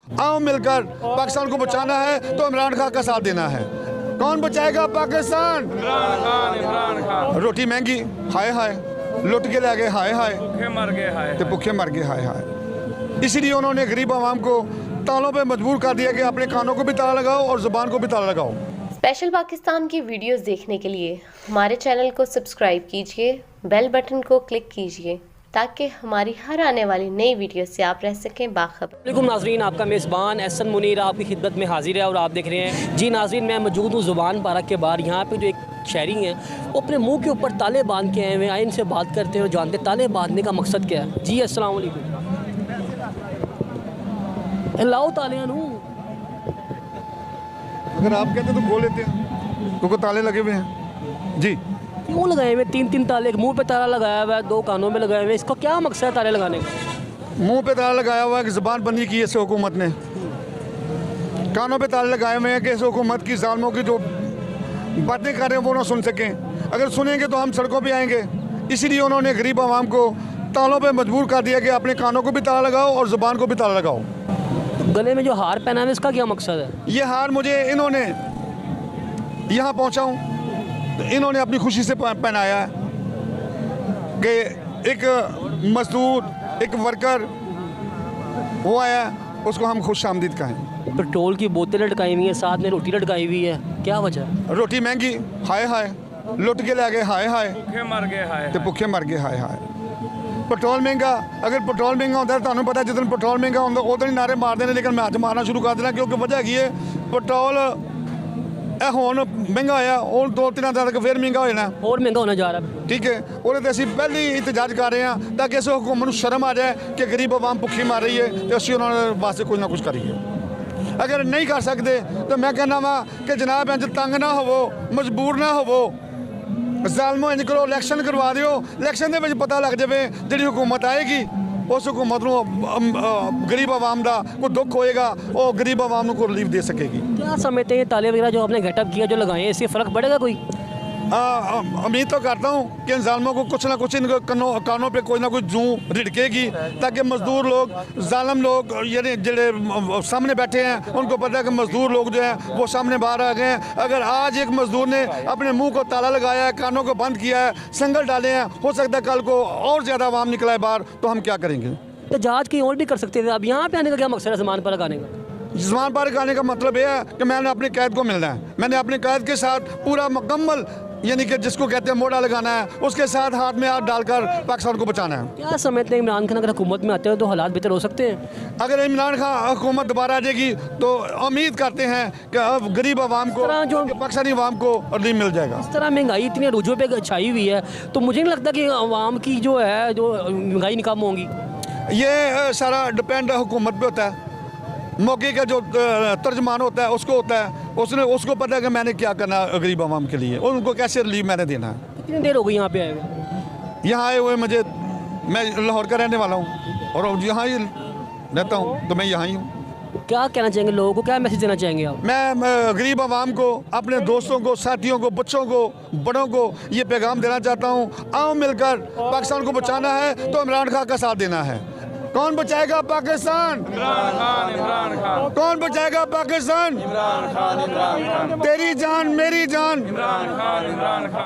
आओ मिलकर पाकिस्तान को बचाना है तो इमरान खान का साथ देना है। कौन बचाएगा पाकिस्तान? इमरान खान। रोटी महंगी, हाय हाय, लुट के ले गए, हाय हाय, भूखे मर गए, हाय तो भूखे मर गए, हाय हाय। इसलिए उन्होंने गरीब आवाम को तालों पे मजबूर कर दिया कि अपने कानों को भी ताला लगाओ और जुबान को भी ताला लगाओ। स्पेशल पाकिस्तान की वीडियोस देखने के लिए हमारे चैनल को सब्सक्राइब कीजिए, बेल बटन को क्लिक कीजिए ताकि हमारी हर आने वाली नई वीडियो से आप रह सकें बाखबर। वालेकुम नाजरीन, आपका मेज़बान एहसन मुनीर आपकी खिदमत में हाजिर है और आप देख रहे हैं। जी नाजरीन, मैं मौजूद हूँ ज़ुबान पार्क के बाहर। यहाँ पे जो एक शहरी हैं वो अपने मुंह के ऊपर ताले बांध के आए हुए हैं। इनसे बात करते हैं और जानते हैं ताले बांधने का मकसद क्या है। जी अस्सलाम वालेकुम। लाओ ताले नू, अगर आप कहते तो खोल लेते हैं, क्योंकि ताले लगे हुए हैं। जी क्यों लगाए हुए? तीन ताले, मुंह पे ताला लगाया हुआ है, 2 कानों में लगाए हुए हैं। इसका क्या मकसद है ताले लगाने का? मुंह पे ताला लगाया हुआ है कि ज़बान बंदी की है इस हुकूमत ने। कानों पे ताले लगाए हुए हैं कि इस हुकूमत की जालिमों की जो बातें कर रहे हैं वो ना सुन सकें। अगर सुनेंगे तो हम सड़कों पे आएंगे। इसीलिए उन्होंने गरीब आवाम को तालों पे मजबूर कर दिया कि अपने कानों को भी ताला लगाओ और ज़ुबान को भी ताला लगाओ। तो गले में जो हार पहना है इसका क्या मकसद है? ये हार मुझे इन्होंने यहाँ पहुँचा हूँ तो इन्होंने अपनी खुशी से पहनाया है कि एक मजदूर, एक वर्कर वो आया, उसको हम खुश आमदीद कहें। पेट्रोल की बोतल लटकाई हुई है, साथ में रोटी लटकाई हुई है, क्या वजह है? रोटी महंगी, हाय हाय, लुट के ले गए, हाय हाय, भूखे मर गए, हाय तो भुखे मर गए, हाय हाय। पेट्रोल महंगा, अगर पेट्रोल महंगा होता है तो पता है जिस पेट्रोल महंगा होता है उधर ही नारे मार देने, लेकिन मैं आज मारना शुरू कर देना क्योंकि वजह की है पेट्रोल ਹੁਣ महंगा होया और 2-3 दिन तक फिर महंगा हो जाना, और महंगा होना जा रहा है। ठीक है। ਉਹਦੇ ਤੇ ਅਸੀਂ ਪਹਿਲੀ ਇhtਜਾਜ ਕਰ ਰਹੇ ਹਾਂ ਤਾਂ ਕਿ ਇਸ ਹੁਕੂਮਤ ਨੂੰ ਸ਼ਰਮ ਆ ਜਾਏ ਕਿ ਗਰੀਬ ਆਵਾਮ ਭੁੱਖੀ ਮਰ ਰਹੀ ਹੈ ਤੇ ਅਸੀਂ ਉਹਨਾਂ ਦੇ ਵਾਸਤੇ ਕੁਝ ਨਾ ਕੁਝ ਕਰੀਏ। ਅਗਰ ਨਹੀਂ ਕਰ ਸਕਦੇ ਤਾਂ ਮੈਂ ਕਹਿੰਦਾ ਵਾਂ ਕਿ ਜਨਾਬ ਇੰਜ ਤੰਗ ਨਾ ਹੋਵੋ, ਮਜਬੂਰ ਨਾ ਹੋਵੋ, ਜ਼ਾਲਮੋ ਇੰਜ ਕਰੋ, ਇਲੈਕਸ਼ਨ ਕਰਵਾ ਦਿਓ। ਇਲੈਕਸ਼ਨ ਦੇ ਵਿੱਚ ਪਤਾ ਲੱਗ ਜਾਵੇ ਜਿਹੜੀ ਹੁਕੂਮਤ ਆਏਗੀ उस हुकूमत को गरीब आवाम का कोई दुख होएगा वो गरीब आवाम को रिलीफ दे सकेगी। क्या समझते हैं ये ताले वगैरह जो आपने गेटअप किया, जो लगाए हैं, इससे फ़र्क पड़ेगा कोई? उम्मीद तो करता हूँ कि इन ज़ालिमों को कुछ ना कुछ इनके कानों पे कोई ना कोई जूं रिड़केगी ताकि मज़दूर लोग, जालिम लोग यानी जिले सामने बैठे हैं उनको पता है कि मज़दूर लोग जो हैं वो सामने बाहर आ गए हैं। अगर आज एक मज़दूर ने अपने मुंह को ताला लगाया है, कानों को बंद किया है, संगल डाले हैं, हो सकता है कल को और ज़्यादा आवाम निकला है बाहर, तो हम क्या करेंगे? तो जहाज कहीं और भी कर सकते थे, अब यहाँ पे आने का क्या मकसद है ज़मान पर लगाने का? ज़मान पर लगाने का मतलब यह है कि मैंने अपने कैद को मिलना है, मैंने अपने कैद के साथ पूरा मुकम्मल यानी कि जिसको कहते हैं मोड़ा लगाना है, उसके साथ हाथ में हाथ डालकर पाकिस्तान को बचाना है। क्या समझते हैं इमरान खान अगर हुकूमत में आते हैं तो हालात बेहतर हो सकते हैं? अगर इमरान खान हुकूमत दोबारा आ जाएगी तो उम्मीद करते हैं कि अब गरीब आवाम को, जो पाकिस्तानी आवाम को रिलीफ मिल जाएगा। इस तरह महंगाई इतनी अरूजों पे छाई हुई है तो मुझे नहीं लगता कि आवाम की जो है जो महंगाई कम होगी। ये सारा डिपेंड हुकूमत पे होता है, मौके का जो तर्जमान होता है उसको होता है, उसको पता है कि मैंने क्या करना गरीब आवाम के लिए, उनको कैसे रिलीफ मैंने देना है। कितनी देर हो गई यहाँ पे आए हुए? यहाँ आए हुए मैं लाहौर का रहने वाला हूँ और यहाँ ही रहता हूँ, तो मैं यहाँ ही हूँ। क्या कहना चाहेंगे लोगों को, क्या मैसेज देना चाहेंगे आप? मैं गरीब आवाम को, अपने दोस्तों को, साथियों को, बच्चों को, बड़ों को ये पैगाम देना चाहता हूँ, आओ मिलकर पाकिस्तान को बचाना है तो इमरान खान का साथ देना है। कौन बचाएगा पाकिस्तान? इमरान खान। कौन बचाएगा पाकिस्तान? इमरान खान। तेरी जान मेरी जान। इमरान खान।